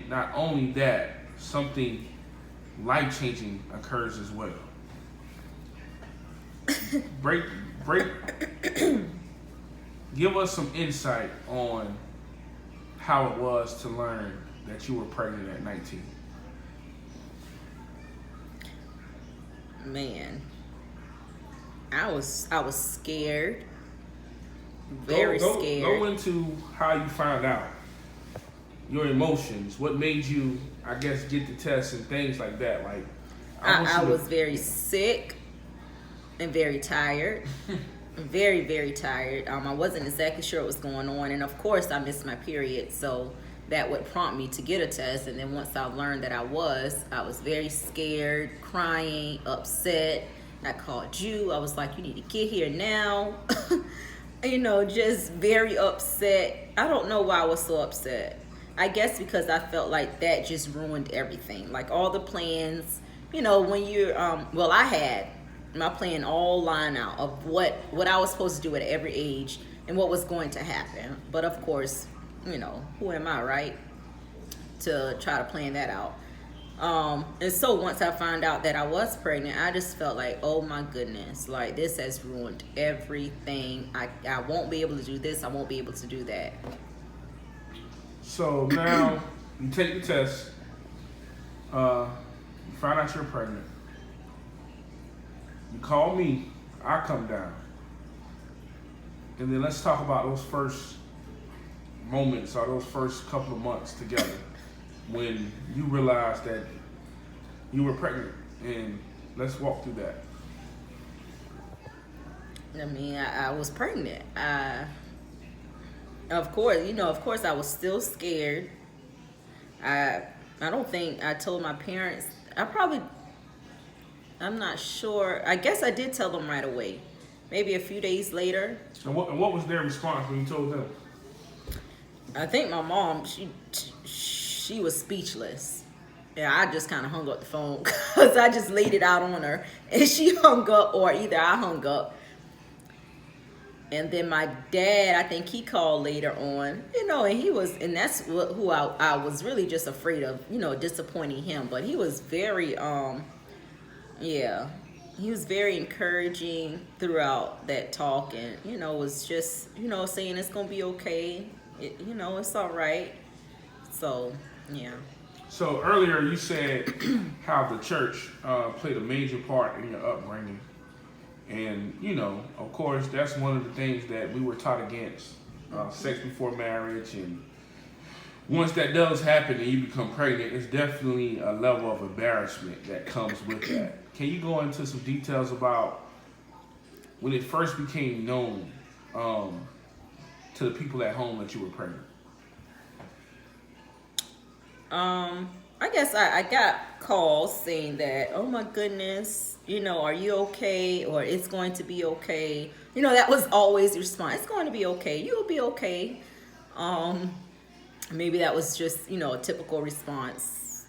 not only that, something life-changing occurs as well. Break, break. Give us some insight on how it was to learn that you were pregnant at 19. Man, I was scared, very scared. Go into how you found out, your emotions, what made you, I guess, get the test and things like that. Like, I was very sick and very tired. Very, very tired. I wasn't exactly sure what was going on. And of course, I missed my period. So that would prompt me to get a test. And then once I learned that I was very scared, crying, upset. I called you. I was like, you need to get here now. Just very upset. I don't know why I was so upset. I guess because I felt like that just ruined everything. Like all the plans, when you're, I had my plan all lined out of what I was supposed to do at every age and what was going to happen. But of course, who am I, right, to try to plan that out? And so once I found out that I was pregnant, I just felt like, oh my goodness, like this has ruined everything. I won't be able to do this. I won't be able to do that. So now you take the test, you find out you're pregnant. You call me, I come down. And then let's talk about those first moments or those first couple of months together when you realized that you were pregnant. And let's walk through that. I was pregnant. Of course, I was still scared. I don't think I told my parents. I'm not sure. I guess I did tell them right away. Maybe a few days later. And what was their response when you told them? I think my mom, she was speechless. Yeah, I just kind of hung up the phone because I just laid it out on her. And she hung up, or either I hung up. And then my dad, I think he called later on, and that's who I was really just afraid of, disappointing him. But he was very, he was very encouraging throughout that talk, and was just saying it's gonna be okay, it's all right. So yeah. So earlier you said how the church played a major part in your upbringing, and of course that's one of the things that we were taught against, sex before marriage. And once that does happen and you become pregnant, it's definitely a level of embarrassment that comes with that. Can you go into some details about when it first became known to the people at home that you were pregnant? I guess I got calls saying that, oh my goodness, are you okay? Or it's going to be okay. That was always the response. It's going to be okay. You'll be okay. Maybe that was just, a typical response.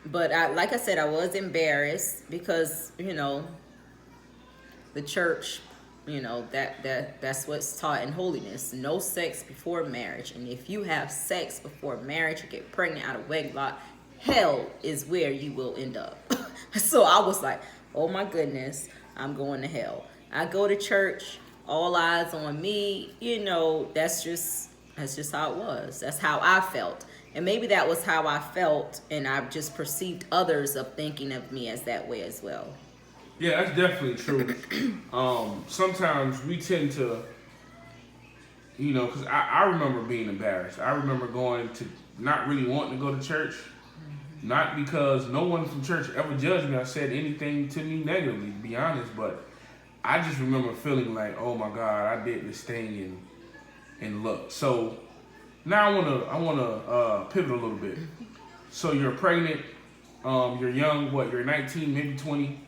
But like I said, I was embarrassed because, the church, that's what's taught in holiness. No sex before marriage. And if you have sex before marriage or get pregnant out of wedlock, hell is where you will end up. So I was like, oh my goodness, I'm going to hell. I go to church, all eyes on me. That's just how it was. That's how I felt. And maybe that was how I felt, and I just perceived others of thinking of me as that way as well. Yeah, that's definitely true. Sometimes we tend to, because I remember being embarrassed. I remember going to not really wanting to go to church, not because no one from church ever judged me or said anything to me negatively, to be honest, but I just remember feeling like, oh my God, I did this thing and look. So now I wanna pivot a little bit. So you're pregnant, you're young, you're 19, maybe 20.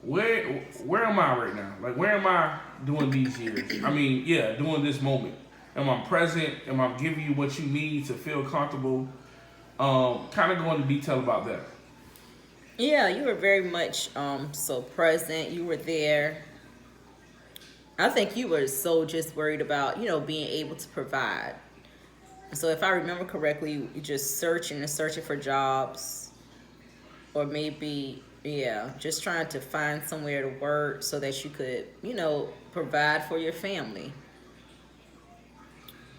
Where am I right now? Like, where am I doing these years? Doing this moment. Am I present? Am I giving you what you need to feel comfortable? Kind of go into detail about that. Yeah, you were very much so present. You were there. I think you were so just worried about, being able to provide. So if I remember correctly, you just searching and searching for jobs, or maybe, yeah, just trying to find somewhere to work so that you could, provide for your family.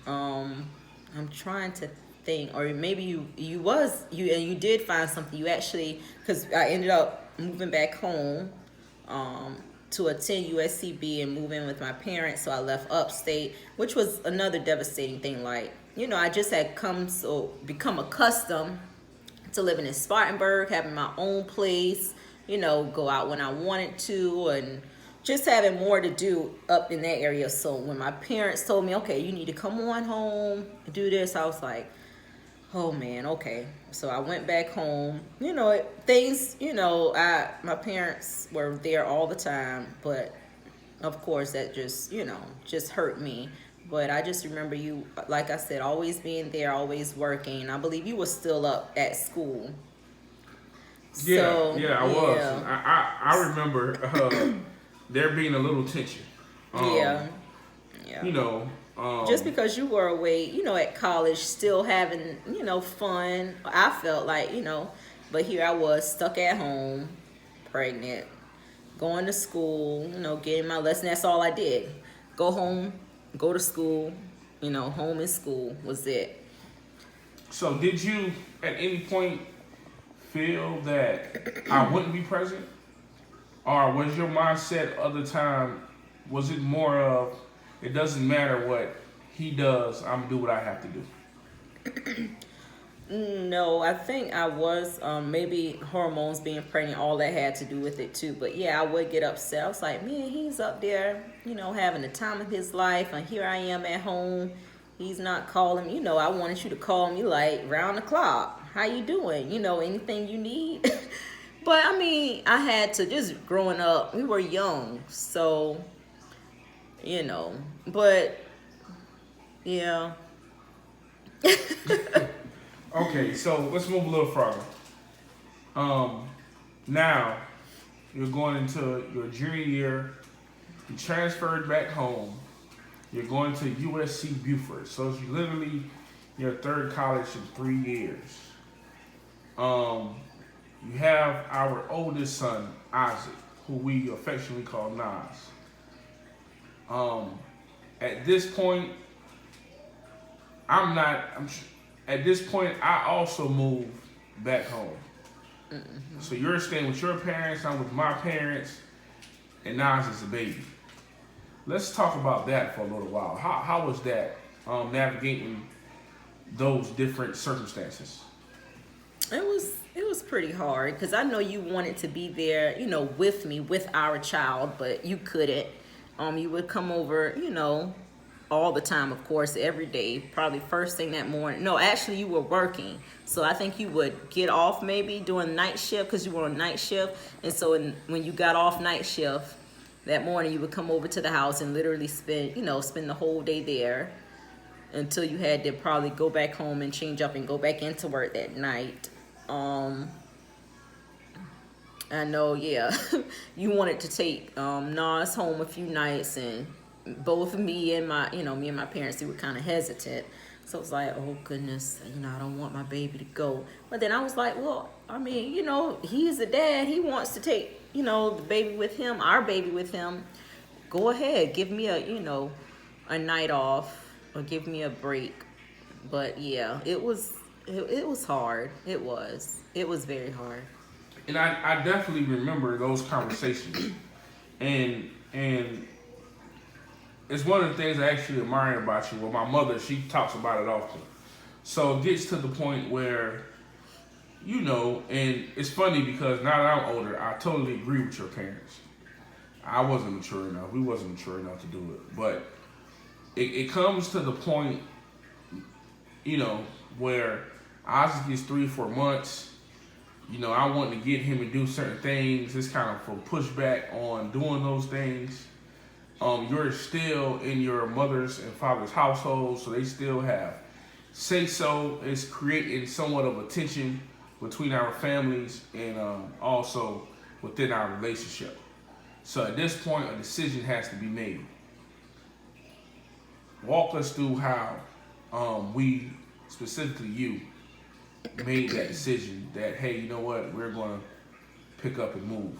Um, I'm trying to think, or maybe you did find something. You actually, because I ended up moving back home, um, to attend USCB and move in with my parents. So I left upstate, which was another devastating thing. Like, I just had become accustomed to living in Spartanburg, having my own place, go out when I wanted to, and just having more to do up in that area. So when my parents told me, okay, you need to come on home, do this, I was like, oh man, okay. So I went back home. My parents were there all the time, but of course that just hurt me. But I just remember you, like I said, always being there, always working. I believe you were still up at school. Yeah, So yeah, I was. yeah, I remember there being a little tension. yeah, Um, yeah. you know, Just because you were away, at college, still having, fun. I felt like, but here I was stuck at home, pregnant, going to school, getting my lesson. That's all I did. Go home, go to school, home and school was it. so did you at any point feel that I wouldn't be present, or was your mindset other time? Was it more of it doesn't matter what he does, I'm gonna do what I have to do? No, I think I was maybe hormones being pregnant, all that had to do with it too. But yeah, I would get upset. I was like, man, he's up there, having the time of his life, and here I am at home. He's not calling me. I wanted you to call me like round the clock. How you doing? Anything you need. But I mean, I had to, just growing up. We were young, so But yeah. Okay, so let's move a little further. Now you're going into your junior year. You transferred back home. You're going to USC Buford. So it's literally your third college in 3 years. You have our oldest son, Isaac, who we affectionately call Nas. At this point, I'm not. I'm. At this point, I also moved back home. So you're staying with your parents. I'm with my parents, and Nas is a baby. Let's talk about that for a little while. How was that navigating those different circumstances? It was pretty hard because I know you wanted to be there, with me, with our child, but you couldn't. You would come over, all the time, of course, every day, probably first thing that morning. No, actually, you were working. So I think you would get off maybe during night shift because you were on night shift. And so when you got off night shift that morning, you would come over to the house and literally spend the whole day there until you had to probably go back home and change up and go back into work that night. I know, yeah, you wanted to take Nas home a few nights, and both me and my parents, they were kind of hesitant. So it was like, oh goodness, I don't want my baby to go. But then I was like, well, I mean, he's a dad. He wants to take, the baby with him, our baby with him. Go ahead, give me a night off or give me a break. But yeah, it was hard. It was very hard. And I definitely remember those conversations, and it's one of the things I actually admire about you. Well, my mother, she talks about it often. So it gets to the point where, and it's funny because now that I'm older, I totally agree with your parents. I wasn't mature enough. We wasn't mature enough to do it. But it comes to the point, where Isaac is 3 or 4 months. I want to get him to do certain things. It's kind of for pushback on doing those things. You're still in your mother's and father's household, so they still have say so. It's creating somewhat of a tension between our families and also within our relationship. So at this point, a decision has to be made. Walk us through how we specifically you, made that decision that, hey, you know what, we're going to pick up and move?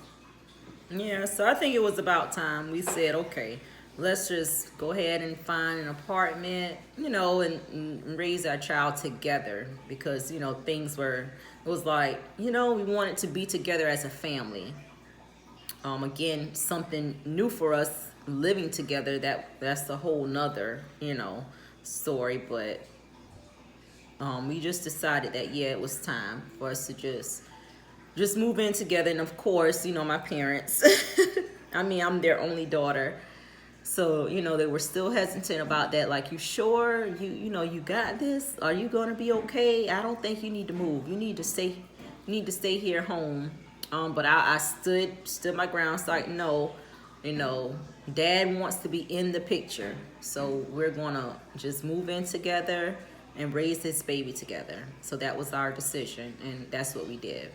Yeah, so I think it was about time we said, okay, let's just go ahead and find an apartment, and raise our child together because, it was like, we wanted to be together as a family. Again, something new for us living together, that's a whole nother, story, but we just decided that, yeah, it was time for us to just move in together. And of course, my parents, I mean, I'm their only daughter. So, they were still hesitant about that. Like, you sure? You got this? Are you going to be okay? I don't think you need to move. You need to stay here home. But I stood my ground. So like, no, Dad wants to be in the picture. So we're going to just move in together and raise this baby together. So that was our decision. And that's what we did.